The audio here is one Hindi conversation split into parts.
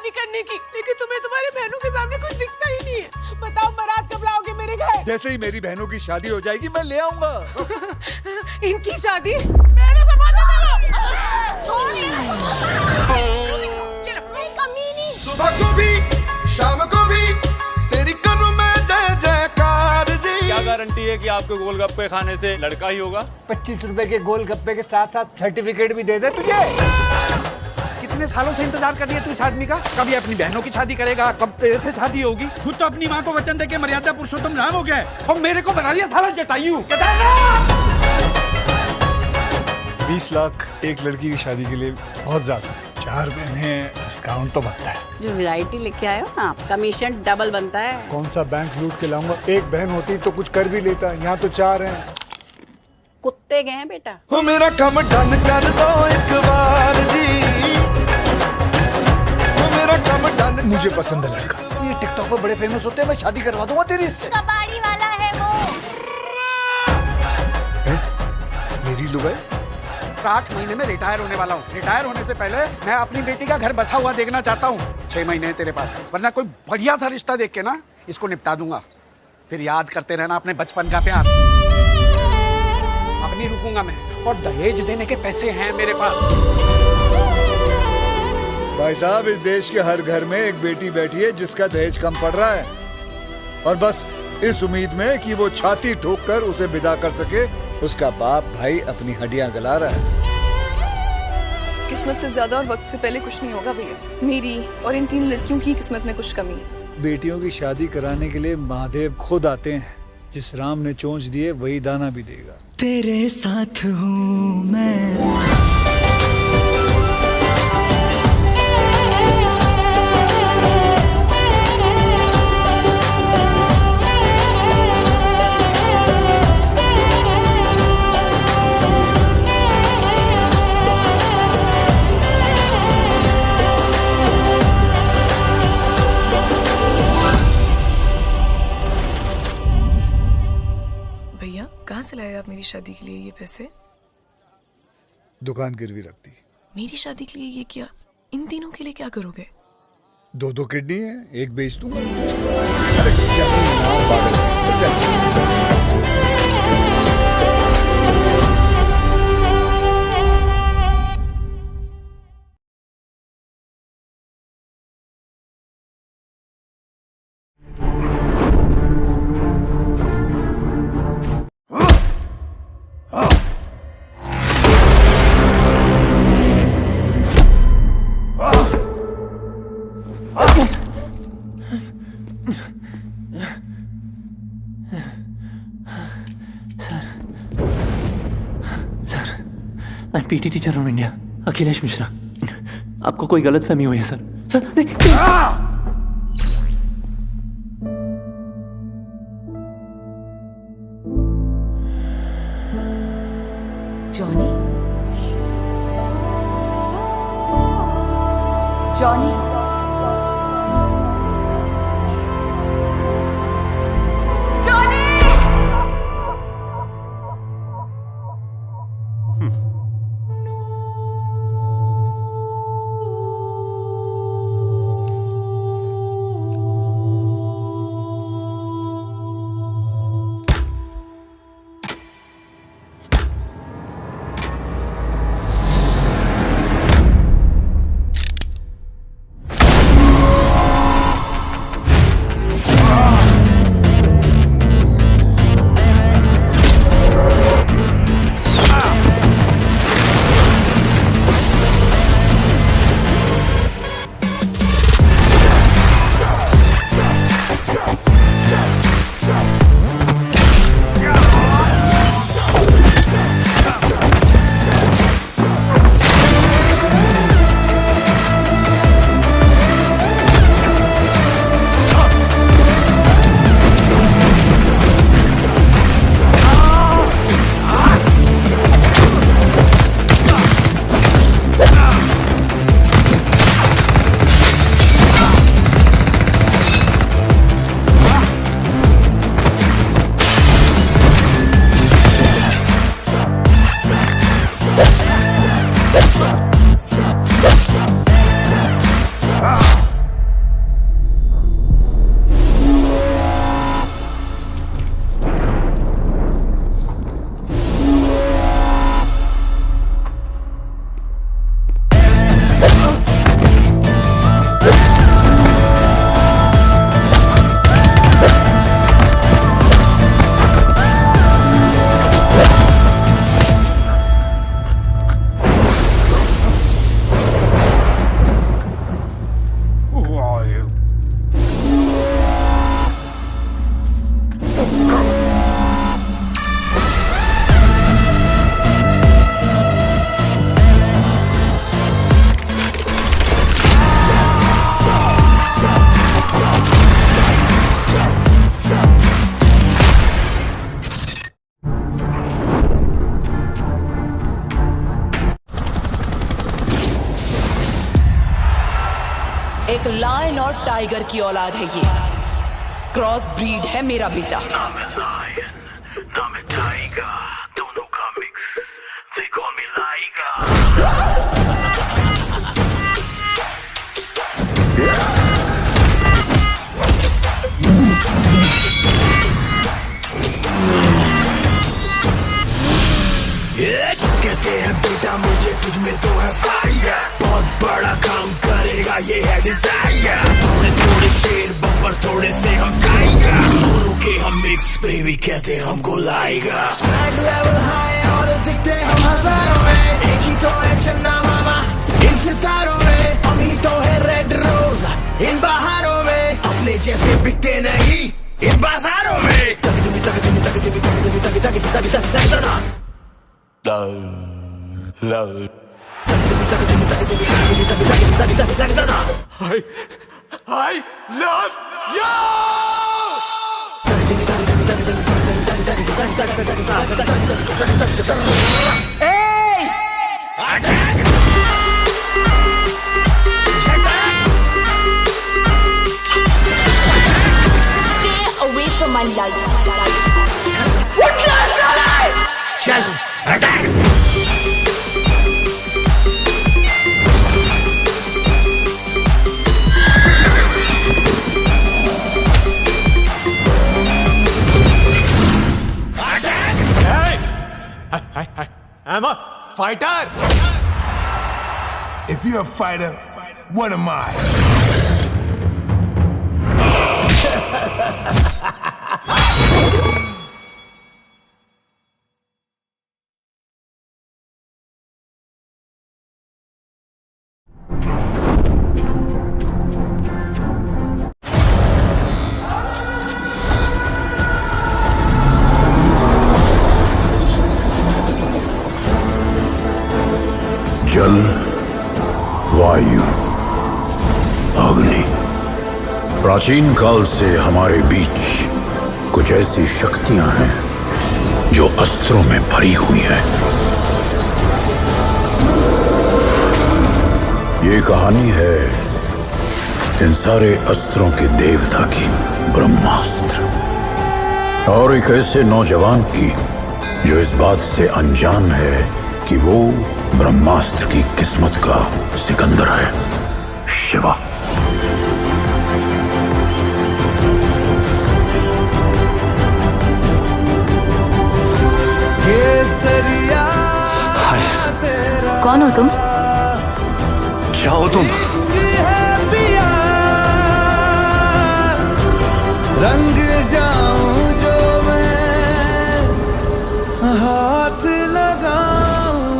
शादी करने की, लेकिन तुम्हें तुम्हारी बहनों के सामने कुछ दिखता ही नहीं है। बताओ बारात कब लाओगे मेरे घर? जैसे ही मेरी बहनों की शादी हो जाएगी मैं ले आऊंगा। इनकी शादी मेरे से बात करो। सुबह को भी शाम को भी तेरी करूं मैं जय जयकार जी। क्या गारंटी है कि आपके गोलगप्पे खाने से लड़का ही होगा? 25 रुपए के गोलगप्पे के साथ साथ सर्टिफिकेट भी दे दे तुझे। कितने सालों से इंतजार कर रही है तू इस आदमी का? कभी अपनी बहनों की शादी करेगा, कब तेरे से शादी होगी। खुद तो अपनी माँ को वचन देके मर्यादा पुरुषोत्तम राम हो गया और मेरे को बना दिया साला जटायु। 20 लाख एक लड़की की शादी के लिए बहुत ज्यादा। 4 बहनें, डिस्काउंट तो बनता है। जो वैरायटी लेके आए हो ना, कमीशन डबल बनता है। कौन सा बैंक लूट के लाऊंगा? एक बहन होती तो कुछ कर भी लेता, यहाँ तो 4 हैं। कुत्ते गए हैं बेटा। हो मेरा कम डन कर दो एक बार जी। हो मेरा कम डन। मुझे पसंद है लड़का। ये टिकटॉक पर बड़े फेमस होते हैं, मैं शादी करवा दूंगा तेरी इससे। कबाड़ी वाला है वो। मेरी लुगाई 8 महीने में रिटायर होने वाला हूँ। रिटायर होने से पहले मैं अपनी बेटी का घर बसा हुआ देखना चाहता हूँ। 6 महीने है तेरे पास, वरना कोई बढ़िया सा रिश्ता देख के ना इसको निपटा दूंगा। फिर याद करते रहना अपने बचपन का प्यार। अब नहीं रुकूंगा मैं, और दहेज देने के पैसे हैं मेरे पास। भाई साहब, इस देश के हर घर में एक बेटी बैठी है जिसका दहेज कम पड़ रहा है, और बस इस उम्मीद में कि वो छाती ठोक कर उसे विदा कर सके। उसका बाप भाई अपनी हड्डियां गला रहा है। किस्मत से ज्यादा और वक्त से पहले कुछ नहीं होगा भैया। मेरी और इन 3 लड़कियों की किस्मत में कुछ कमी है। बेटियों की शादी कराने के लिए महादेव खुद आते हैं। जिस राम ने चोंच दिए वही दाना भी देगा। तेरे साथ हूँ मैं। भैया कहाँ से लाए आप मेरी शादी के लिए ये पैसे? दुकान गिरवी रख दी। मेरी शादी के लिए ये क्या? इन तीनों के लिए क्या करोगे? 2 किडनी है, एक बेच दूंगा। अरे चल ना पागल, चल। मैं पीटी टीचर हूँ इंडिया, अखिलेश मिश्रा। आपको कोई गलतफहमी हुई है सर? सर नहीं। Johnny, Johnny, Johnny. एक लायन और टाइगर की औलाद है ये। क्रॉस ब्रीड है मेरा बेटा। नाम है लायन, नाम है टाइगर, दोनों का मिक्स, they call me लाइगा। कहते हैं बेटा मुझे तुझ में तो है फायर, बहुत बड़ा काम करेगा ये है डिजायर। थोड़े थोड़े शेर बब्बर थोड़े से हम टाइगर, दोनों के हम मिक्स बेबी कहते हैं हमको लाएगा। स्वैग लेवल हाई और दिखते हम हजारों में, एक ही तो है चन्ना मामा इन सितारों में, हम ही तो है रेड रोज इन बहारों में, अपने जैसे बिकते नहीं इन बाजारों में। Love. I love you! Hey! Attack! Stay away from my life. What last alive? Chal, attack! I'm a fighter. If you're a fighter, what am I? जल, वायु, अग्नि, प्राचीन काल से हमारे बीच कुछ ऐसी शक्तियां हैं जो अस्त्रों में भरी हुई हैं। ये कहानी है इन सारे अस्त्रों के देवता की, ब्रह्मास्त्र, और एक ऐसे नौजवान की जो इस बात से अनजान है कि वो ब्रह्मास्त्र की किस्मत का सिकंदर है, शिवा। कौन हो तुम? क्या हो तुम? रंग जाऊं जो मैं हाथ लगाऊं।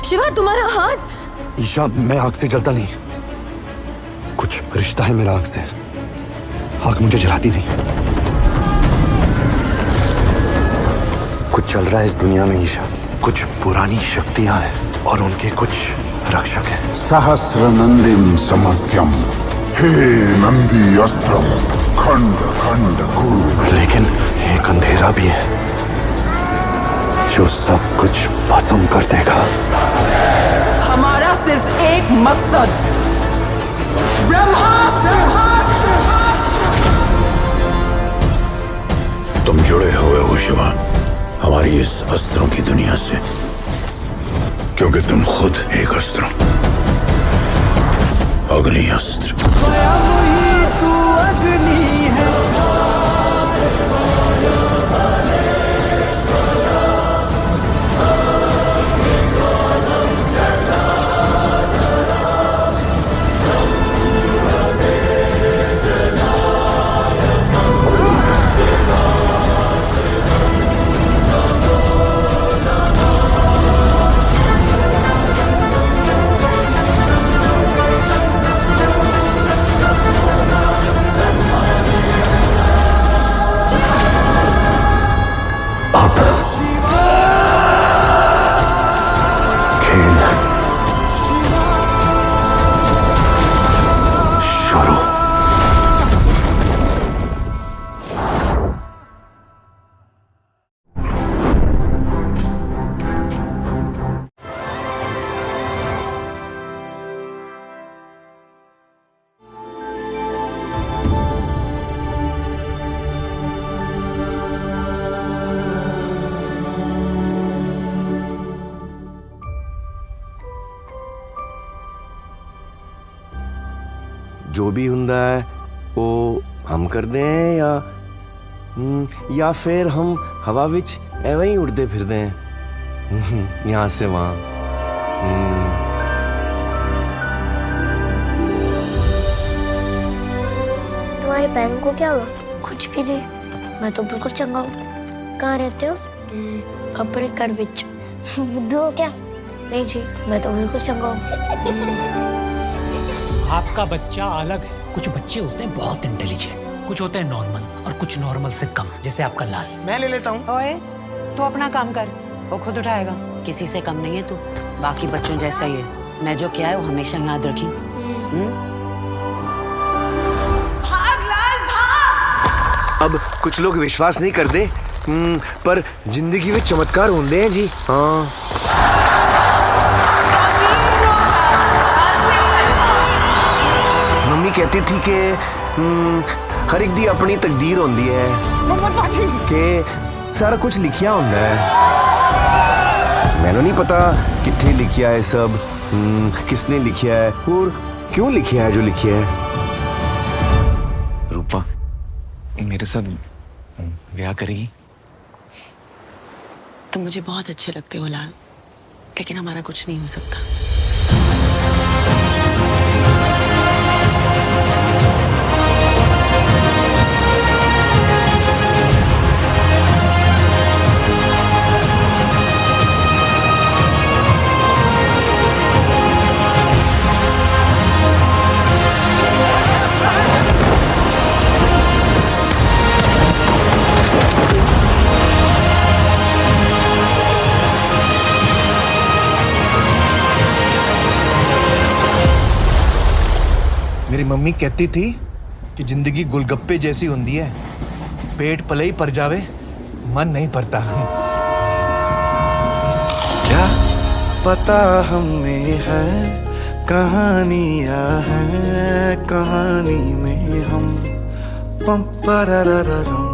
शिवा, तुम्हारा हाथ। ईशा, मैं आग से जलता नहीं, कुछ रिश्ता है मेरा आग से, आग मुझे जलाती नहीं। कुछ चल रहा है इस दुनिया में ईशा, कुछ पुरानी शक्तियां हैं और उनके कुछ रक्षक हैं। सहस्र नंदिम समत्यम, हे नंदी अस्त्रम खंड खंड कुरु। लेकिन एक अंधेरा भी है जो सब कुछ भस्म कर देगा। हमारा सिर्फ एक मकसद, ब्रह्मास्त्र। तुम जुड़े हुए हो शिवा हमारी इस अस्त्रों की दुनिया से, क्योंकि तुम खुद एक अस्त्र, अग्नि अस्त्र। तू अग्नि है, जो भी हुंदा है वो हम कर दें या फिर हम हवा विच एवं ही उड़ते फिरते हैं यहाँ से वहाँ। तुम्हारी बहन को क्या हुआ? कुछ भी नहीं, मैं तो बिल्कुल चंगा हूँ। कहाँ रहते हो? अपने घर विच। बुद्धू हो क्या? नहीं जी, मैं तो बिल्कुल चंगा हूँ। आपका बच्चा अलग है। कुछ बच्चे होते हैं बहुत इंटेलिजेंट, कुछ होते हैं नॉर्मल और कुछ नॉर्मल से कम, जैसे आपका लाल। मैं ले लेता हूँ। ओए, तू अपना काम कर, वो खुद उठाएगा। किसी से कम नहीं है तू, बाकी बच्चों जैसा ही है। मैं जो किया है वो हमेशा याद रखी। भाग लाल भाग। अब कुछ लोग विश्वास नहीं करते, पर जिंदगी में चमत्कार होंगे हैं जी। हाँ, मम्मी कहती थी कि हर एक दी अपनी तकदीर होंदी है, कि सारा कुछ लिखिया होंदा है। मैंने नहीं पता कितने लिखिया है सब, किसने लिखिया है और क्यों लिखिया है जो लिखिया है। रूपा मेरे साथ ब्याह करेगी? तुम मुझे बहुत अच्छे लगते हो लाल, लेकिन हमारा कुछ नहीं हो सकता। मेरी मम्मी कहती थी कि जिंदगी गोलगप्पे जैसी होती है, पेट पले ही पर जावे मन नहीं पड़ता। क्या पता हमें है कहानियां हैं, कहानी में हम पम पररररम